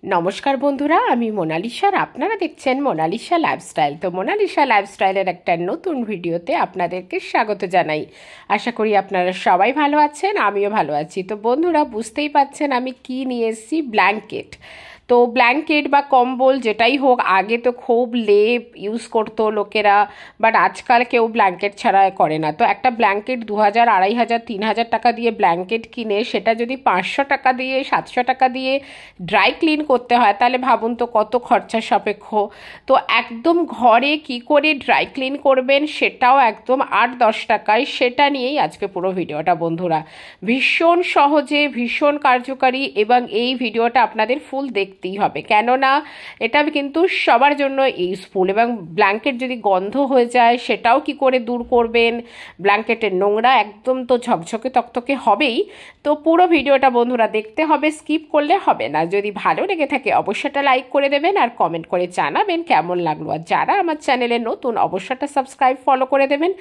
নমস্কার বন্ধুরা, আমি মোনালিসা আর আপনারা দেখছেন মোনালিসা লাইফস্টাইল। তো মোনালিসা লাইফস্টাইলের একটা নতুন ভিডিওতে আপনাদেরকে স্বাগত জানাই। আশা করি আপনারা সবাই ভালো আছেন, আমিও ভালো আছি। তো বন্ধুরা, বুঝতেই পাচ্ছেন আমি কি নিয়ে এসেছি, ব্ল্যাঙ্কেট। তো ব্ল্যাঙ্কেট বা কম্বল যেটাই হোক, আগে তো খুব লেপ ইউজ করতো লোকেরা, বাট আজকাল কেউ ব্ল্যাঙ্কেট ছাড়া করে না। তো একটা ব্ল্যাঙ্কেট 2000, 2500, 3000 টাকা দিয়ে ব্ল্যাঙ্কেট কিনে সেটা যদি 500 টাকা দিয়ে 700 টাকা দিয়ে ড্রাই ক্লিন করতে হয়, তাহলে ভাবুন তো কত খরচা সাপেক্ষ। তো একদম ঘরে কি করে ড্রাই ক্লিন করবেন সেটাও একদম 8-10 টাকায়, সেটা নিয়েই আজকে পুরো ভিডিওটা বন্ধুরা। ভীষণ সহজে, ভীষণ কার্যকারী, এবং এই ভিডিওটা আপনাদের ফুল দেখতেই হবে, কেননা এটা কিন্তু সবার জন্য ইউজফুল। এবং ব্ল্যাঙ্কেট যদি গন্ধ হয়ে যায় সেটাও কি করে দূর করবেন, ব্ল্যাঙ্কেটের নোংরা একদম তো ঝকঝকে তকতকে হবেই। তো পুরো ভিডিওটা বন্ধুরা দেখতে হবে, স্কিপ করলে হবে না। যদি ভালো লেগে থাকে অবশ্যই লাইক করে দেবেন আর কমেন্ট করে জানাবেন কেমন লাগলো। আর যারা আমার চ্যানেলে নতুন অবশ্যই সাবস্ক্রাইব, ফলো করে দেবেন।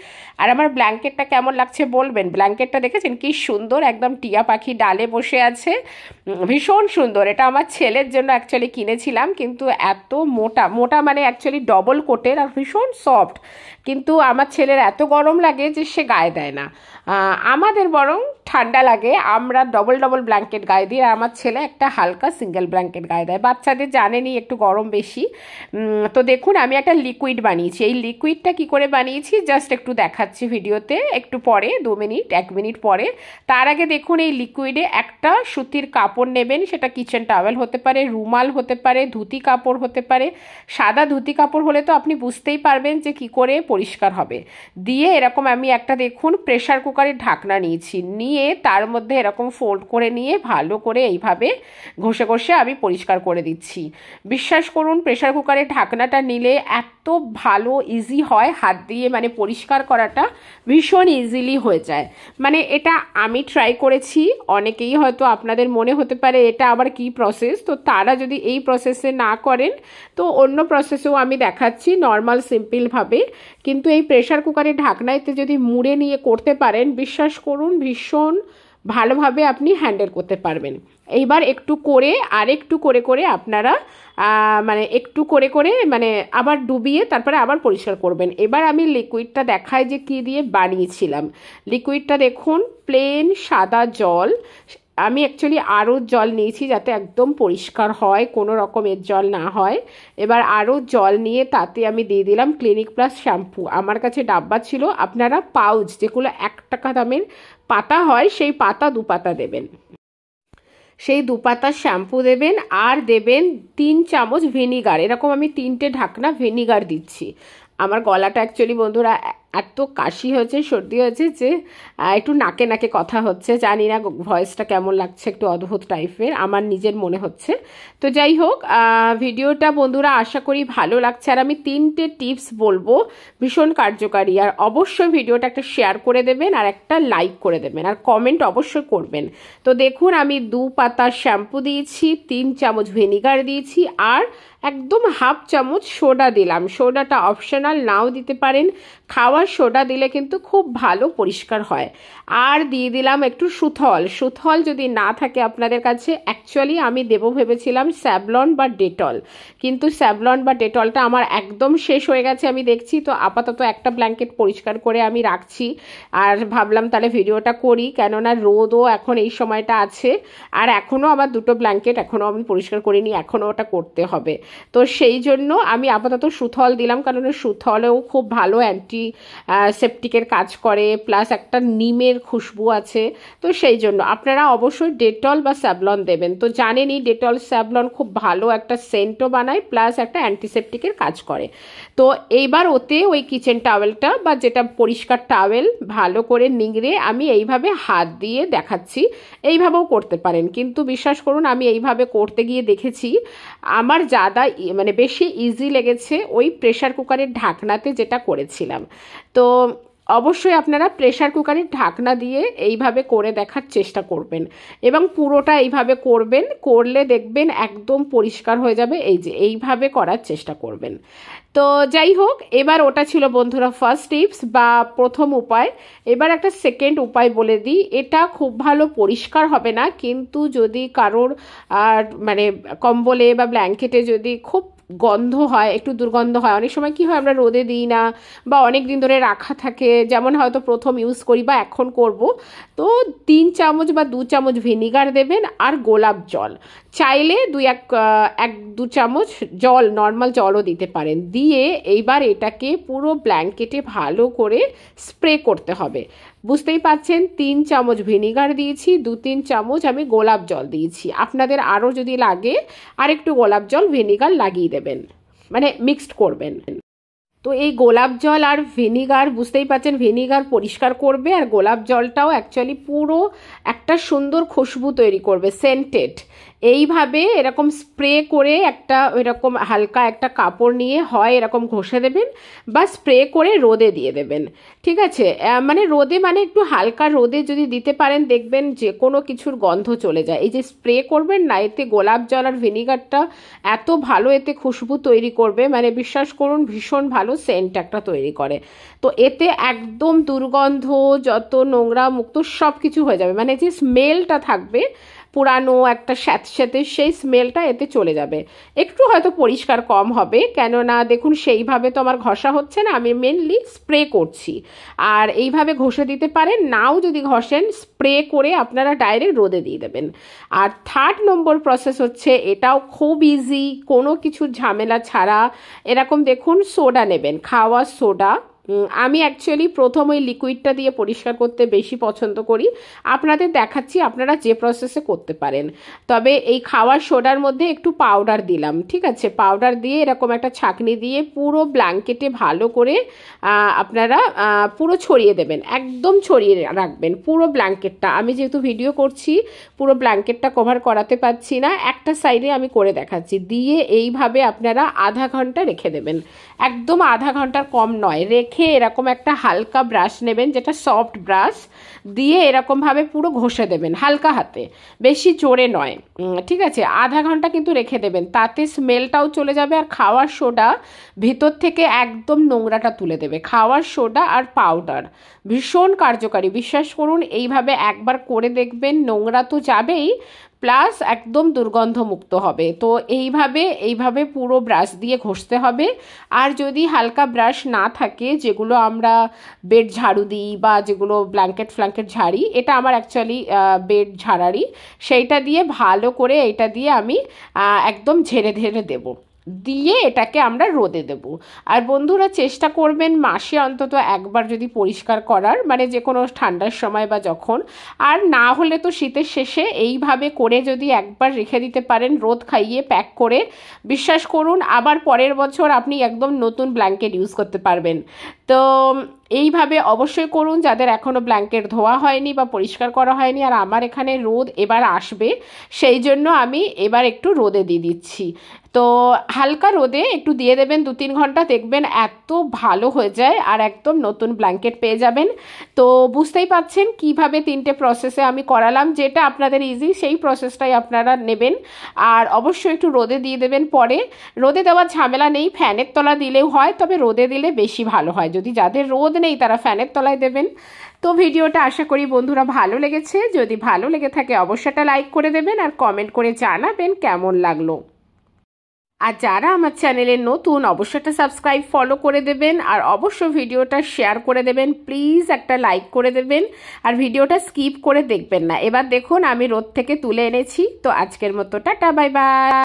আর আমার ব্ল্যাঙ্কেটটা কেমন লাগছে বলবেন। ব্ল্যাঙ্কেটটা দেখেছেন কি সুন্দর, একদম টিয়া পাখি ডালে বসে আছে, ভীষণ সুন্দর। এটা আমার ছেলের জন্য অ্যাকচুয়ালি কিনেছিলাম, কিন্তু এত মোটা মোটা, মানে অ্যাকচুয়ালি ডবল কোটের আর ভীষণ সফট, কিন্তু আমার ছেলের এত গরম লাগে যে সে গায়ে দেয় না। আমাদের বরং ঠান্ডা লাগে, আমরা ডবল ডবল ব্ল্যাঙ্কেট গায়ে দিই, আর আমার ছেলে একটা হালকা সিঙ্গেল ব্ল্যাঙ্কেট গায়ে দেয়। বাচ্চাদের জানেনই একটু গরম বেশি। তো দেখুন, আমি একটা লিকুইড বানিয়েছি। এই লিকুইডটা কি করে বানিয়েছি জাস্ট একটু দেখাচ্ছি ভিডিওতে, একটু পরে 1 মিনিট পরে। তার আগে দেখুন, এই লিকুইডে একটা সুতির কাপড় নেবেন, সেটা কিচেন টাওয়েল হতে পারে, রুমাল হতে পারে, ধুতি কাপড় হতে পারে। সাদা ধুতি কাপড় হলে তো আপনি বুঝতেই পারবেন যে কি করে পরিষ্কার হবে। দিয়ে এরকম আমি একটা দেখুন প্রেশার কুকারের ঢাকনা নিয়েছি, নিয়ে তার মধ্যে এরকম ফোল্ড করে নিয়ে ভালো করে এইভাবে ঘষে ঘষে আমি পরিষ্কার করে দিচ্ছি। বিশ্বাস করুন, প্রেশার কুকারের ঢাকনাটা নিলে এত ভালো ইজি হয়, হাত দিয়ে মানে পরিষ্কার করাটা ভীষণ ইজিলি হয়ে যায়। মানে এটা আমি ট্রাই করেছি, অনেকেই হয়তো আপনাদের মনে হতে পারে এটা আবার কি প্রসেস, তো তারা যদি এই প্রসেসে না করেন তো অন্য প্রসেসেও আমি দেখাচ্ছি নর্মাল সিম্পলভাবে। কিন্তু এই প্রেশার কুকারের ঢাকনাতে যদি মুড়ে নিয়ে করতে পারেন, বিশ্বাস করুন ভীষণ ভালোভাবে আপনি হ্যান্ডেল করতে পারবেন। এইবার একটু করে আর একটু করে করে আপনারা মানে একটু করে করে মানে আবার ডুবিয়ে তারপরে আবার পরিষ্কার করবেন। এবার আমি লিকুইডটা দেখাই যে কি দিয়ে বানিয়েছিলাম। লিকুইডটা দেখুন, প্লেন সাদা জল। আমি অ্যাকচুয়ালি আরও জল নিয়েছি যাতে একদম পরিষ্কার হয়, কোনো রকমের জল না হয়। এবার আরও জল নিয়ে তাতে আমি দিয়ে দিলাম ক্লিনিক প্লাস শ্যাম্পু। আমার কাছে ডাব্বা ছিল, আপনারা পাউচ যেগুলো 1 টাকা দামের পাতা হয় সেই পাতা 2 পাতা দেবেন। সেই 2 পাতা শ্যাম্পু দেবেন, আর দেবেন 3 চামচ ভিনিগার। এরকম আমি 3টে ঢাকনা ভিনিগার দিচ্ছি। আমার গলাটা অ্যাকচুয়ালি বন্ধুরা এত কাশি হয়েছে, সর্দি হয়েছে যে একটু নাকে নাকে কথা হচ্ছে, জানি না ভয়েসটা কেমন লাগছে, একটু অদ্ভুত টাইপের আমার নিজের মনে হচ্ছে। তো যাই হোক, ভিডিওটা বন্ধুরা আশা করি ভালো লাগছে। আর আমি 3টে টিপস বলবো, ভীষণ কার্যকারী। আর অবশ্যই ভিডিওটা একটা শেয়ার করে দেবেন আর একটা লাইক করে দেবেন আর কমেন্ট অবশ্যই করবেন। তো দেখুন, আমি 2 পাতা শ্যাম্পু দিয়েছি, 3 চামচ ভিনিগার দিয়েছি, আর একদম হাফ চামচ সোডা দিলাম। সোডাটা অপশনাল, নাও দিতে পারেন। খাওয়ার সোডা দিলে কিন্তু খুব ভালো পরিষ্কার হয়। আর দিয়ে দিলাম একটু সুথল। সুথল যদি না থাকে আপনাদের কাছে, অ্যাকচুয়ালি আমি দেবো ভেবেছিলাম স্যাভলন বা ডেটল, কিন্তু স্যাভলন বা ডেটলটা আমার একদম শেষ হয়ে গেছে আমি দেখছি। তো আপাতত একটা ব্ল্যাঙ্কেট পরিষ্কার করে আমি রাখছি, আর ভাবলাম তাহলে ভিডিওটা করি, কেননা রোদও এখন এই সময়টা আছে। আর এখনও আমার 2টো ব্ল্যাঙ্কেট এখনও আমি পরিষ্কার করিনি, এখনও ওটা করতে হবে। তো সেই জন্য আমি আপাতত সুথল দিলাম, কারণ সুথলেও খুব ভালো সেপটিকের কাজ করে, প্লাস একটা নিমের খুশবু আছে। তো সেই জন্য আপনারা অবশ্যই ডেটল বা স্যাভলন দেবেন। তো জানেনই ডেটল স্যাভলন খুব ভালো একটা সেন্টও বানায়, প্লাস একটা অ্যান্টিসেপটিকের কাজ করে। তো এইবার ওতে ওই কিচেন টাওয়েলটা বা যেটা পরিষ্কার টাওয়েল ভালো করে নিংড়ে আমি এইভাবে হাত দিয়ে দেখাচ্ছি, এইভাবেও করতে পারেন। কিন্তু বিশ্বাস করুন, আমি এইভাবে করতে গিয়ে দেখেছি আমার জাদা মানে বেশি ইজি লেগেছে ওই প্রেশার কুকারের ঢাকনাতে যেটা করেছিলাম। তো অবশ্যই আপনারা প্রেসার কুকারের ঢাকনা দিয়ে এইভাবে করে দেখার চেষ্টা করবেন এবং পুরোটা এইভাবে করবেন, করলে দেখবেন একদম পরিষ্কার হয়ে যাবে। এই যে এইভাবে করার চেষ্টা করবেন। তো যাই হোক, এবার ওটা ছিল বন্ধুরা ফার্স্ট টিপস বা প্রথম উপায়। এবার একটা সেকেন্ড উপায় বলে দিই। এটা খুব ভালো পরিষ্কার হবে না, কিন্তু যদি কারোর মানে কম্বলে বা ব্ল্যাঙ্কেটে যদি খুব গন্ধ হয়, একটু দুর্গন্ধ হয়, অনেক সময় কি হয় আমরা রোদে দিই না বা অনেক দিন ধরে রাখা থাকে, যেমন হয়তো প্রথম ইউজ করি বা এখন করব, তো 3 চামচ বা 2 চামচ ভিনিগার দেবেন আর গোলাপ জল, চাইলে 1-2 চামচ জল, নর্মাল জলও দিতে পারেন, দিয়ে এইবার এটাকে পুরো ব্ল্যাঙ্কেটে ভালো করে স্প্রে করতে হবে। বুঝতেই পাচ্ছেন 3 চামচ ভিনিগার দিয়েছি, 2-3 চামচ আমি গোলাপ জল দিয়েছি। আপনাদের আরও যদি লাগে আরেকটু গোলাপ জল ভিনিগার লাগিয়ে দেবেন, মানে মিক্সড করবেন। তো এই গোলাপ জল আর ভিনিগার, বুঝতেই পাচ্ছেন ভিনিগার পরিষ্কার করবে আর গোলাপ জলটাও অ্যাকচুয়ালি পুরো একটা সুন্দর খুশবু তৈরি করবে, সেন্টেড। এইভাবে এরকম স্প্রে করে একটা এরকম হালকা একটা কাপড় নিয়ে হয় এরকম ঘষে দেবেন বা স্প্রে করে রোদে দিয়ে দেবেন, ঠিক আছে? মানে রোদে, মানে একটু হালকা রোদে যদি দিতে পারেন দেখবেন যে কোনো কিছুর গন্ধ চলে যায়। এই যে স্প্রে করবেন না, এতে গোলাপ জল আর ভিনিগারটা এত ভালো এতে খুশবু তৈরি করবে, মানে বিশ্বাস করুন ভীষণ ভালো সেন্ট একটা তৈরি করে। তো এতে একদম দুর্গন্ধ, যত নোংরা মুক্ত সব কিছু হয়ে যাবে, মানে যে স্মেলটা থাকবে পুরানো একটা স্যাঁতস্যাঁতে, সেই স্মেলটা এতে চলে যাবে। একটু হয়তো পরিষ্কার কম হবে, কেননা দেখুন সেইভাবে তো আমার ঘষা হচ্ছে না, আমি মেনলি স্প্রে করছি। আর এইভাবে ঘষে দিতে পারেন, নাও যদি ঘষেন স্প্রে করে আপনারা ডাইরেক্ট রোদে দিয়ে দেবেন। আর 3rd নম্বর প্রসেস হচ্ছে, এটাও খুব ইজি, কোনো কিছু ঝামেলা ছাড়া। এরকম দেখুন সোডা নেবেন, খাওয়ার সোডা। আমি অ্যাকচুয়ালি প্রথম ওই লিকুইডটা দিয়ে পরিষ্কার করতে বেশি পছন্দ করি, আপনাদের দেখাচ্ছি আপনারা যে প্রসেসে করতে পারেন। তবে এই খাওয়ার সোডার মধ্যে একটু পাউডার দিলাম, ঠিক আছে? পাউডার দিয়ে এরকম একটা ছাঁকনি দিয়ে পুরো ব্ল্যাঙ্কেটে ভালো করে আপনারা পুরো ছড়িয়ে দেবেন, একদম ছড়িয়ে রাখবেন পুরো ব্ল্যাঙ্কেটটা। আমি যেহেতু ভিডিও করছি পুরো ব্ল্যাঙ্কেটটা কভার করাতে পারছি না, একটা সাইডে আমি করে দেখাচ্ছি। দিয়ে এইভাবে আপনারা আধা ঘন্টা রেখে দেবেন, একদম আধা ঘন্টার কম নয়। রেখে এরকম একটা হালকা ব্রাশ নেবেন, যেটা সফট ব্রাশ, দিয়ে এরকমভাবে পুরো ঘষে দেবেন হালকা হাতে, বেশি জোরে নয়, ঠিক আছে? আধা ঘন্টা কিন্তু রেখে দেবেন, তাতে স্মেলটাও চলে যাবে আর খাওয়ার সোডা ভিতর থেকে একদম নোংরাটা তুলে দেবে। খাওয়ার সোডা আর পাউডার ভীষণ কার্যকারী, বিশ্বাস করুন। এইভাবে একবার করে দেখবেন, নোংরা তো যাবেই, প্লাস একদম দুর্গন্ধমুক্ত হবে। তো এইভাবে পুরো ব্রাশ দিয়ে ঘষতে হবে। আর যদি হালকা ব্রাশ না থাকে, যেগুলো আমরা বেড ঝাড়ু দিই বা যেগুলো ব্ল্যাঙ্কেট ফ্ল্যাঙ্কেট ঝাড়ি, এটা আমার অ্যাকচুয়ালি বেড ঝাড়ারি, সেইটা দিয়ে ভালো করে এইটা দিয়ে আমি একদম ঝেড়ে দেবো, দিয়ে এটাকে আমরা রোদে দেব। আর বন্ধুরা চেষ্টা করবেন মাসে অন্তত একবার যদি পরিষ্কার করার, মানে যে কোনো ঠান্ডার সময় বা যখন, আর না হলে তো শীতের শেষে এইভাবে করে যদি একবার রেখে দিতে পারেন রোদ খাইয়ে প্যাক করে, বিশ্বাস করুন আবার পরের বছর আপনি একদম নতুন ব্ল্যাঙ্কেট ইউজ করতে পারবেন। তো এইভাবে অবশ্যই করুন যাদের এখনও ব্ল্যাঙ্কেট ধোয়া হয়নি বা পরিষ্কার করা হয়নি। আর আমার এখানে রোদ এবার আসবে, সেই জন্য আমি এবার একটু রোদে দিয়ে দিচ্ছি। তো হালকা রোদে একটু দিয়ে দেবেন 2-3 ঘন্টা, দেখবেন এত ভালো হয়ে যায় আর একদম নতুন ব্ল্যাঙ্কেট পেয়ে যাবেন। তো বুঝতেই পাচ্ছেন কিভাবে 3টে প্রসেসে আমি করালাম, যেটা আপনাদের ইজি সেই প্রসেসটাই আপনারা নেবেন। আর অবশ্যই একটু রোদে দিয়ে দেবেন। পরে রোদে দেওয়ার ঝামেলা নেই, ফ্যানের তলা দিলেও হয়, তবে রোদে দিলে বেশি ভালো হয়। যদি যাদের রোদ নেই তারা ফ্যানের তলায় দেবেন। তো ভিডিওটা আশা করি বন্ধুরা ভালো লেগেছে। যদি ভালো লেগে থাকে অবশ্যই একটা লাইক করে দেবেন আর কমেন্ট করে জানাবেন কেমন লাগলো। আর যারা আমার চ্যানেলে নতুন অবশ্যই একটা সাবস্ক্রাইব ফলো করে দেবেন আর অবশ্যই ভিডিওটা শেয়ার করে দেবেন, প্লিজ একটা লাইক করে দেবেন আর ভিডিওটা স্কিপ করে দেখবেন না। এবার দেখুন আমি রোদ থেকে তুলে এনেছি। তো আজকের মতো টাটা, বাই বাই।